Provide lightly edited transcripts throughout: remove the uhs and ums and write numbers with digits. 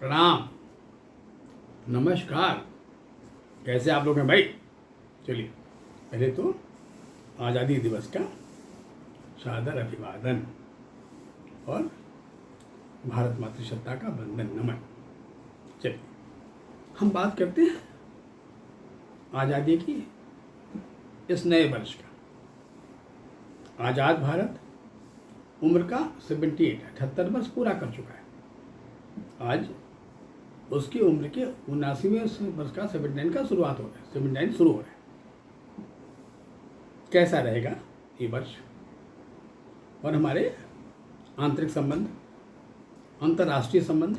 प्रणाम, नमस्कार। कैसे आप लोग हैं भाई? चलिए, पहले तो आज़ादी दिवस का सादर अभिवादन और भारत मातृसत्ता का वंदन नमन। चलिए, हम बात करते हैं आज़ादी की इस नए वर्ष का। आज़ाद भारत उम्र का 78 वर्ष पूरा कर चुका है। आज उसकी उम्र के 79वें वर्ष का 79 का शुरुआत हो रहा है, 79 शुरू हो रहा है। कैसा रहेगा ये वर्ष और हमारे आंतरिक संबंध, अंतर्राष्ट्रीय संबंध,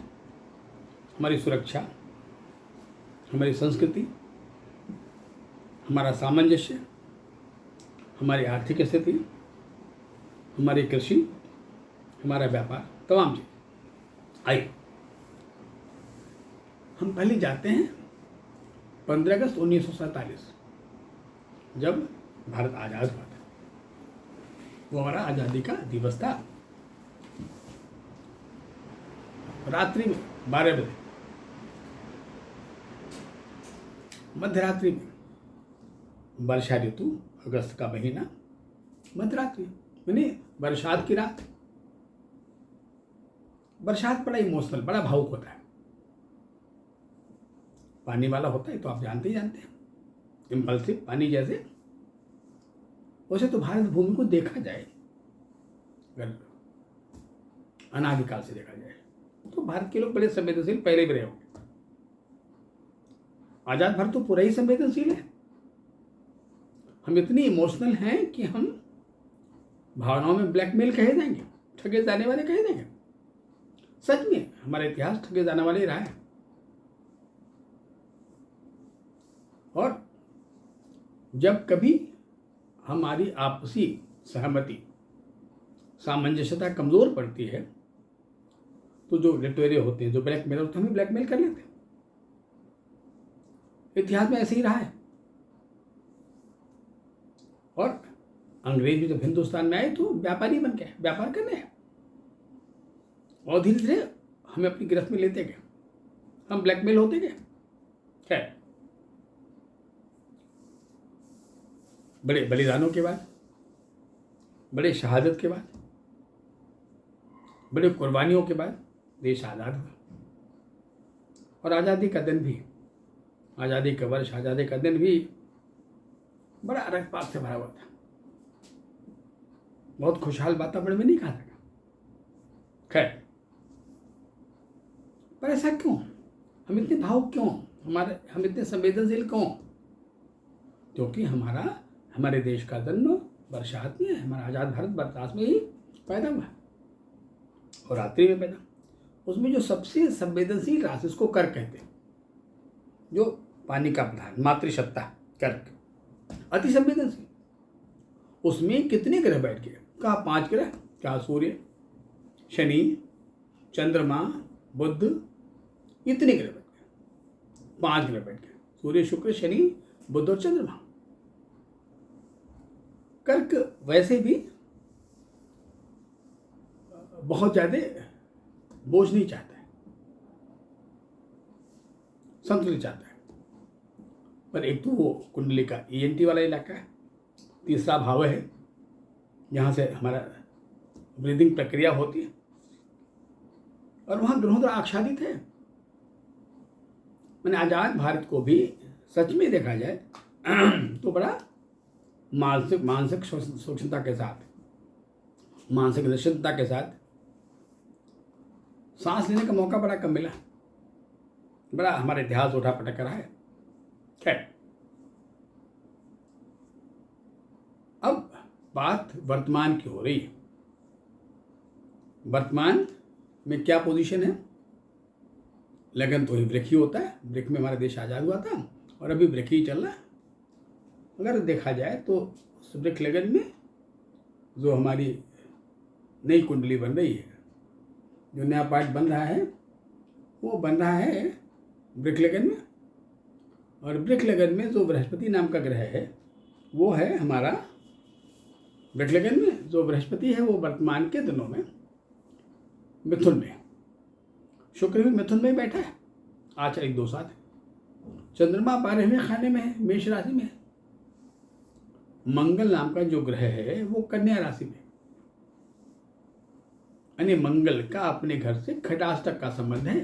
हमारी सुरक्षा, हमारी संस्कृति, हमारा सामंजस्य, हमारी आर्थिक स्थिति, हमारी कृषि, हमारा व्यापार, तमाम चीज़। आइए हम पहले जाते हैं 15 अगस्त 1947, जब भारत आज़ाद हुआ था। वो हमारा आज़ादी का दिवस था। रात्रि में 12 बजे, मध्यरात्रि में, वर्षा ऋतु, अगस्त का महीना, मध्यरात्रि यानी बरसात की रात। बरसात बड़ा इमोशनल, बड़ा भावुक होता है, पानी वाला होता है, तो आप जानते हैं इम्पल्सिव पानी जैसे। वैसे तो भारत भूमि को देखा जाए, अगर अनादिकाल से देखा जाए, तो भारत के लोग बड़े संवेदनशील पहले भी रहे होंगे। आजाद भारत तो पूरा ही संवेदनशील है। हम इतने इमोशनल हैं कि हम भावनाओं में ब्लैकमेल कहे जाएंगे, ठगे जाने वाले कहे जाएंगे। सच में हमारा इतिहास ठगे जाने वाले रहा है। और जब कभी हमारी आपसी सहमति, सामंजस्यता कमजोर पड़ती है, तो जो लुटेरे होते हैं, जो ब्लैकमेलर होते हैं, हमें ब्लैकमेल कर लेते हैं। इतिहास में ऐसे ही रहा है। और अंग्रेज भी जब हिंदुस्तान में आए तो व्यापारी बन गए, व्यापार करने हैं, और धीरे धीरे हमें अपनी गिरफ्त में लेते गए, हम ब्लैकमेल होते गए। खैर, बड़े बलिदानों के बाद, बड़े शहादत के बाद, बड़े कुर्बानियों के बाद देश आज़ाद हुआ। और आज़ादी का दिन भी, आज़ादी का वर्ष, आज़ादी का दिन भी बड़ा रंगपात से भरा हुआ था। बहुत खुशहाल वातावरण में नहीं कहा था। खैर, पर ऐसा क्यों? हम इतने भावुक क्यों? हम इतने संवेदनशील क्यों? क्योंकि हमारे देश का जन्म बरसात में है। हमारा आज़ाद भारत बरसात में ही पैदा हुआ और रात्रि में पैदा। उसमें जो सबसे संवेदनशील राशि, उसको कर्क कहते हैं, जो पानी का प्रधान, मातृसत्ता, कर्क, अति संवेदनशील। उसमें कितने ग्रह बैठ गए? कहा 5 ग्रह। क्या? सूर्य, शनि, चंद्रमा, बुध, इतने ग्रह बैठ गए। 5 ग्रह बैठ गए, सूर्य, शुक्र, शनि, बुध और चंद्रमा। कर्क वैसे भी बहुत ज्यादा बोझ नहीं चाहता है, संतुलित चाहता है। पर एक तो वो कुंडली का ईएनटी वाला इलाका है, तीसरा भाव है जहाँ से हमारा ब्रीदिंग प्रक्रिया होती है, और वहाँ ग्रहों द्वारा आच्छादित है। मैंने आज़ाद भारत को भी सच में देखा जाए तो बड़ा मानसिक सूक्ष्मता के साथ, मानसिक निश्चितता के साथ सांस लेने का मौका बड़ा कम मिला। बड़ा हमारा इतिहास उठा पटक रहा है। खैर, अब बात वर्तमान की हो रही है। वर्तमान में क्या पोजीशन है? लगन तो ही वृक्ष ही होता है। वृक्ष में हमारा देश आज़ाद हुआ था और अभी वृक्ष ही चल रहा है। अगर देखा जाए तो उस वृक्ष लगन में जो हमारी नई कुंडली बन रही है, जो नया पार्ट बन रहा है, वो बन रहा है वृक्ष लगन में। और वृक्ष लगन में जो बृहस्पति नाम का ग्रह है, वो है हमारा वृक्ष लगन में जो बृहस्पति है, वो वर्तमान के दिनों में मिथुन में, शुक्र भी मिथुन में ही बैठा है, आज 1-2 साल। चंद्रमा 12वें खाने में है, मेष राशि में है। मंगल नाम का जो ग्रह है वो कन्या राशि में, यानी मंगल का अपने घर से खटाष्टक का संबंध है।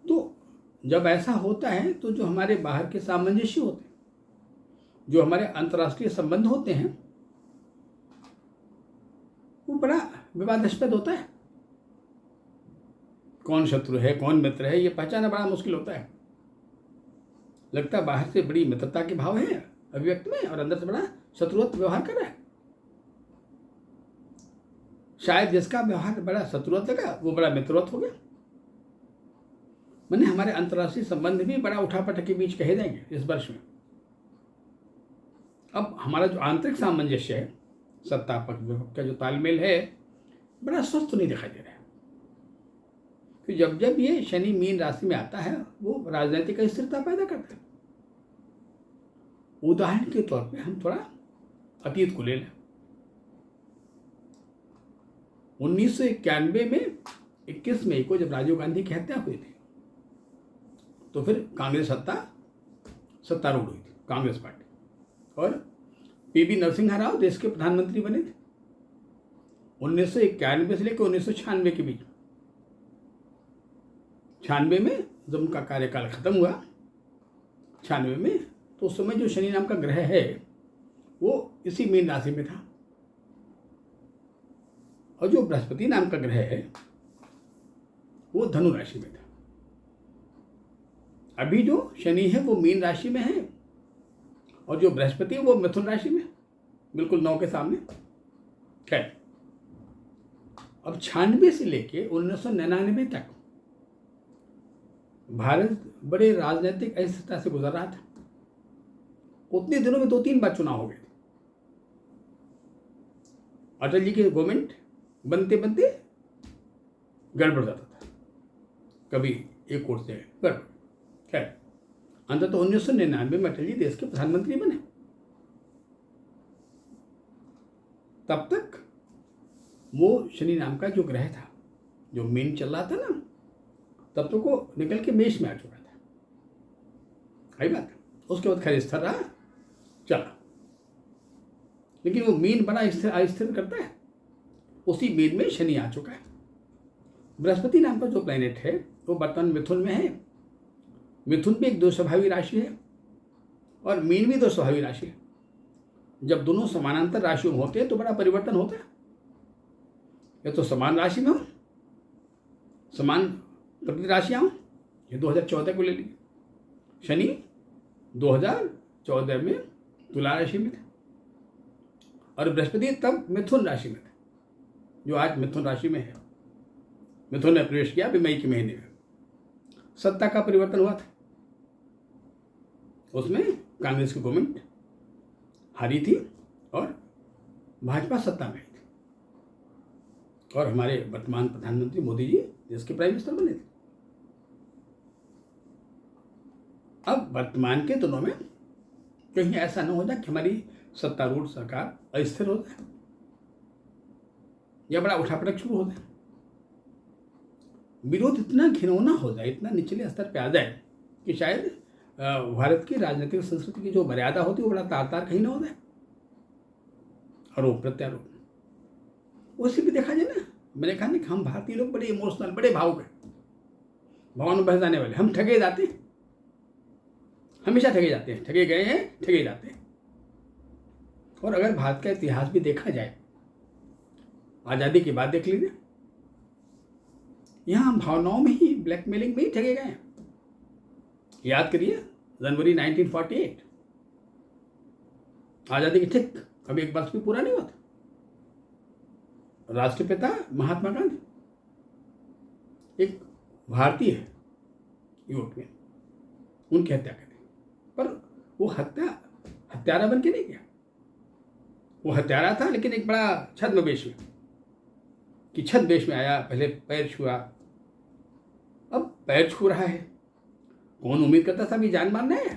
तो जब ऐसा होता है तो जो हमारे बाहर के सामंजस्य होते हैं, जो हमारे अंतर्राष्ट्रीय संबंध होते हैं, वो बड़ा विवादास्पद होता है। कौन शत्रु है कौन मित्र है ये पहचानना बड़ा मुश्किल होता है। लगता है बाहर से बड़ी मित्रता के भाव है अभिव्यक्त में, और अंदर से बड़ा शत्रुवत व्यवहार कर रहा है। शायद जिसका व्यवहार बड़ा शत्रुवत लगा वो बड़ा मित्रवत हो गया। मैंने हमारे अंतर्राष्ट्रीय संबंध भी बड़ा उठापटक के बीच कहे जाएंगे इस वर्ष में। अब हमारा जो आंतरिक सामंजस्य है, सत्ता पक्ष विपक्ष का जो तालमेल है, बड़ा स्वस्थ नहीं दिखाई दे रहा है। कि जब जब ये शनि मीन राशि में आता है वो राजनीतिक अस्थिरता पैदा करता है। उदाहरण के तौर पे हम थोड़ा अतीत को ले लें। 1991 में 21 मई को जब राजीव गांधी की हत्या हुई थी तो फिर कांग्रेस सत्तारूढ़ हुई थी, कांग्रेस पार्टी, और पीवी नरसिम्हा राव देश के प्रधानमंत्री बने थे 1991 से लेकर 1996 के बीच। 96 में जब उनका कार्यकाल खत्म हुआ, 96 में, तो उस समय जो शनि नाम का ग्रह है वो इसी मीन राशि में था, और जो बृहस्पति नाम का ग्रह है वो धनु राशि में था। अभी जो शनि है वो मीन राशि में है, और जो बृहस्पति है वो मिथुन राशि में, बिल्कुल 9 के सामने। खैर, अब 96 से लेके 1999 तक भारत बड़े राजनीतिक अस्थिरता से गुजर रहा था। उतने दिनों में 2-3 बार चुनाव हो गए थे। अटल जी की गवर्नमेंट बनते बनते गड़बड़ जाता था, कभी एक ओर से गड़बड़। खैर, अंततः 1999 में अटल जी देश के प्रधानमंत्री बने। तब तक वो शनि नाम का जो ग्रह था, जो मीन चल रहा था ना, तब तक वो निकल के मेष में आ चुका था। आई बात। उसके बाद खैर स्थिर रहा, चला, लेकिन वो मीन बड़ा अस्थिर करता है। उसी मीन में शनि आ चुका है। बृहस्पति नाम का जो प्लैनेट है वो वर्तमान मिथुन में है। मिथुन भी एक 2 स्वभावी राशि है और मीन भी 2 स्वभावी राशि है। जब दोनों समानांतर राशियों में होते हैं तो बड़ा परिवर्तन होता है। या तो समान राशि में हो, समान प्रति राशियां हो। ये 2014 को ले लीजिए, शनि 2014 में तुला राशि में था और बृहस्पति तब मिथुन राशि में था, जो आज मिथुन राशि में है। मिथुन ने प्रवेश किया अभी मई के महीने में। सत्ता का परिवर्तन हुआ था, उसमें कांग्रेस की गवर्नमेंट हारी थी और भाजपा सत्ता में आई थी, और हमारे वर्तमान प्रधानमंत्री मोदी जी देश के प्राइम मिनिस्टर बने थे। अब वर्तमान के दिनों में कहीं ऐसा न हो जाए कि हमारी सत्तारूढ़ सरकार अस्थिर हो जाए या बड़ा उठापटक शुरू हो जाए, विरोध इतना घिनौना हो जाए, इतना निचले स्तर पे आ जाए कि शायद भारत की राजनीतिक संस्कृति की जो मर्यादा होती है वो बड़ा तार कहीं ना हो जाए। आरोप प्रत्यारोप उसी भी देखा जाए ना। मैंने कहा ना कि हम भारतीय लोग बड़े इमोशनल, बड़े भावुक हैं, भावों बह जाने वाले। हम ठगे जाते हैं, हमेशा ठगे जाते हैं, ठगे गए हैं, ठगे जाते हैं। और अगर भारत का इतिहास भी देखा जाए, आज़ादी के बाद देख लीजिए, यहाँ हम भावनाओं में ही, ब्लैकमेलिंग में ही ठगे गए हैं। याद करिए, जनवरी 1948, आज़ादी के ठीक अभी 1 वर्ष भी पूरा नहीं हुआ था। राष्ट्रपिता महात्मा गांधी एक भारतीय युवक ने उनकी हत्या कर दी, पर वो हत्यारा बन के नहीं गया। वो हत्यारा था लेकिन एक बड़ा छद्मवेश में, कि छद्मवेश में आया, पहले पैर छुआ, अब पैर छू रहा है। कौन उम्मीद करता था कि जान मारना है,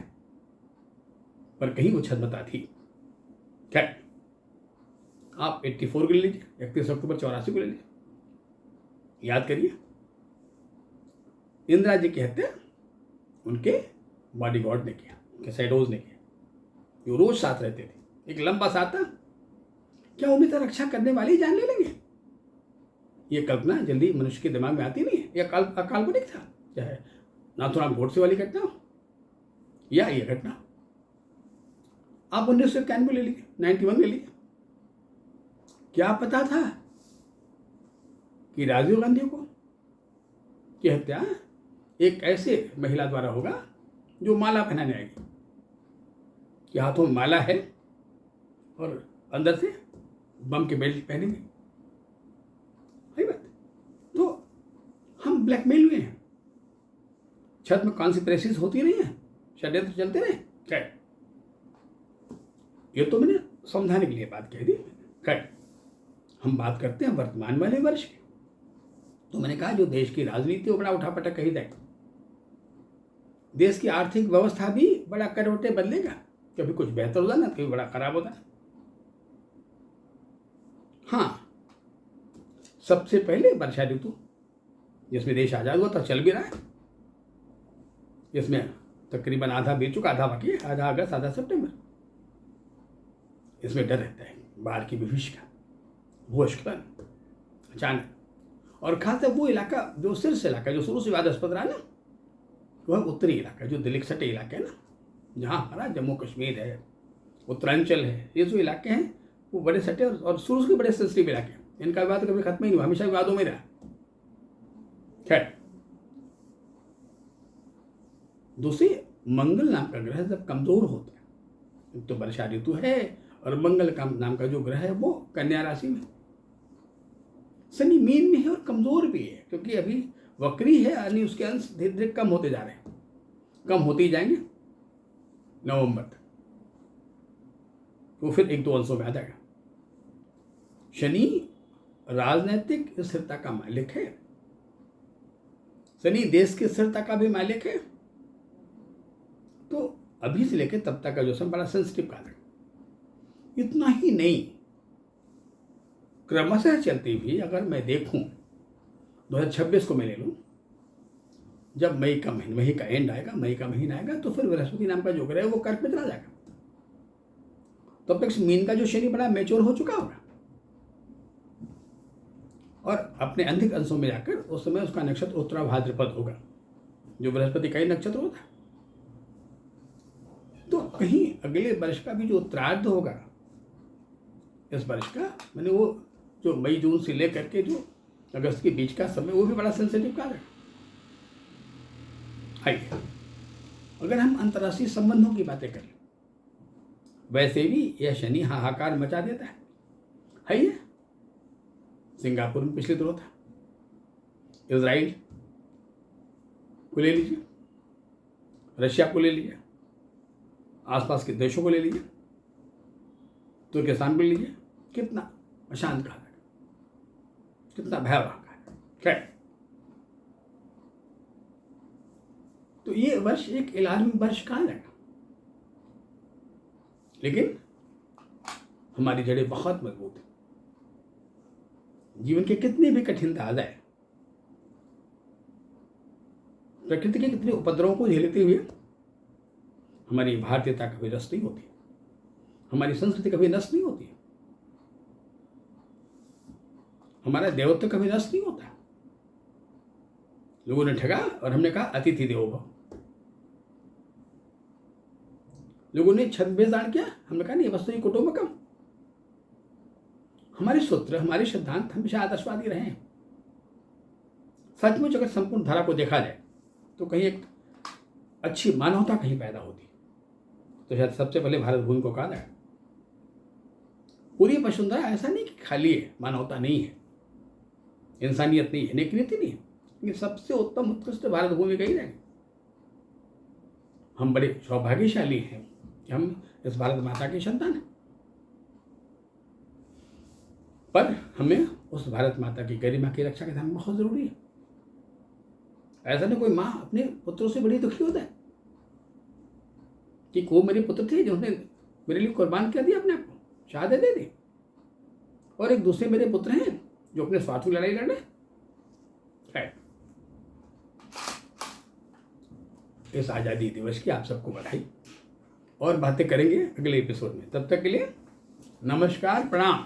पर कहीं वो छद्मता थी। खैर, आप 84 को ले लीजिए, 31 अक्टूबर 84 को ले लीजिए, याद करिए, इंदिरा जी की हत्या उनके बॉडीगार्ड ने किया, उनके शैडोज ने किया, जो रोज साथ रहते थे। एक लंबा साथ था, क्या उम्मीद है रक्षा करने वाले ही जान ले लेंगे? ये कल्पना जल्दी मनुष्य के दिमाग में आती नहीं है। यह काल्पनिक था, चाहे नाथुराम गोडसे वाली घटना हो या ये घटना। आप 1991 ले लीजिए, 91 ले लीजिए, क्या पता था कि राजीव गांधी को की हत्या एक ऐसे महिला द्वारा होगा जो माला पहनाने आएगी, कि हाथों में माला है और अंदर से बम के बेल्ट पहनेंगे। सही बात। तो हम ब्लैकमेल हुए हैं, छत में कॉन्स्पिरेसीज होती नहीं है, षड्यंत्र चलते रहे। खैर, ये तो मैंने समझाने के लिए बात कह दी। खैर, हम बात करते हैं वर्तमान वाले वर्ष की। तो मैंने कहा जो देश की राजनीति वो बड़ा उठापटक कही जाए, देश की आर्थिक व्यवस्था भी बड़ा करवटे बदलेगा, कभी कुछ बेहतर होता ना, कभी बड़ा खराब होता। हाँ, सबसे पहले वर्षा ऋतु, जिसमें देश आजाद हुआ था, चल भी रहा है, जिसमें तकरीबन आधा बीत चुका, आधा बाकी है, आधा अगस्त आधा सितंबर। इसमें डर रहता है बाढ़ की विभीषिका, भूस्खलन अचानक, और खासकर वो इलाका जो शीर्ष इलाका जो शुरू से विवादास्पद रहा ना, वह उत्तरी इलाका जो दिल्ली के सटे इलाके हैं ना, जहाँ हमारा जम्मू कश्मीर है, उत्तरांचल है, ये जो इलाके हैं वो बड़े सटे और शुरू से बड़े सेंसिटिव इलाके हैं। इनका विवाद कभी खत्म ही नहीं हुआ, हमेशा विवादों में रहा। खैर, दूसरी, मंगल नाम का ग्रह जब कमजोर होता है, तो वर्षा ऋतु है, और मंगल का नाम का जो ग्रह है वो कन्या राशि में, शनि मीन में है और कमजोर भी है, क्योंकि अभी वक्री है, यानी उसके अंश धीरे धीरे कम होते जा रहे हैं, कम होते ही जाएंगे नवंबर तक, वो फिर 1-2 अंशों में आ जाएगा। शनि राजनीतिक स्थिरता का मालिक है, शनि देश की स्थिरता का भी मालिक है। तो अभी से लेकर तब तक का जो समय बड़ा सेंसिटिव काल है। इतना ही नहीं, क्रमशः चलती हुई अगर मैं देखूं 2026 को मैं ले लूं, जब मई का एंड आएगा, मई का महीना आएगा, तो फिर बृहस्पति नाम का जो ग्रह है वो कर्क में चला जाएगा। तब तक मीन का जो शनि बड़ा मैच्योर हो चुका होगा और अपने अधिक अंशों में जाकर उस समय उसका नक्षत्र उत्तरा भाद्रपद होगा, जो बृहस्पति का ही नक्षत्र होता है। तो कहीं अगले वर्ष का भी जो उत्तरार्ध होगा इस वर्ष का, मैंने वो जो मई जून से लेकर के जो अगस्त के बीच का समय, वो भी बड़ा सेंसिटिव काल है। आइए, अगर हम अंतर्राष्ट्रीय संबंधों की बातें करें, वैसे भी यह शनि हाहाकार मचा देता है ये। सिंगापुर में पिछले दिनों था, इजराइल को ले लीजिए, रशिया को ले लीजिए, आसपास के देशों को ले लीजिए, तुर्किस्तान को ले लीजिए, कितना अशांत काल है, कितना भयावह काल है। खैर, तो ये वर्ष एक इलाही वर्ष कहा जाएगा, लेकिन हमारी जड़ें बहुत मजबूत हैं। जीवन के कितनी भी कठिनता आ जाए, प्रकृति के कितने उपद्रवों को झेलते हुए हमारी भारतीयता कभी नष्ट नहीं होती, हमारी संस्कृति कभी नष्ट नहीं होती, हमारा देवत्व कभी नष्ट नहीं होता। लोगों ने ठगा और हमने कहा अतिथि देवो भव। लोगों ने छद्मवेश किया, हमने कहा नहीं वस्तु कुटुंबकम। हमारे सूत्र, हमारे सिद्धांत हमेशा आदर्शवादी रहे हैं। सचमुच अगर संपूर्ण धारा को देखा जाए तो कहीं एक अच्छी मानवता कहीं पैदा होती, तो शायद सबसे पहले भारत भूमि को कहा जाए। पूरी वसुंधरा ऐसा नहीं कि खाली है, मानवता नहीं है, इंसानियत नहीं है, नेकनीति नहीं है, लेकिन सबसे उत्तम उत्कृष्ट भारत भूमि कही जाए। हम बड़े सौभाग्यशाली हैं कि हम इस भारत माता की संतान हैं, पर हमें उस भारत माता की गरिमा की रक्षा करना बहुत जरूरी है। ऐसा नहीं कोई माँ अपने पुत्रों से बड़ी दुखी होता है कि वो मेरे पुत्र थे जिन्होंने मेरे लिए कुर्बान कर दिया, अपने आप को शहादत दे दी, और एक दूसरे मेरे पुत्र हैं जो अपने स्वार्थ की लड़ाई लड़ रहे। है। इस आज़ादी दिवस की आप सबको बधाई, और बातें करेंगे अगले एपिसोड में। तब तक के लिए नमस्कार, प्रणाम।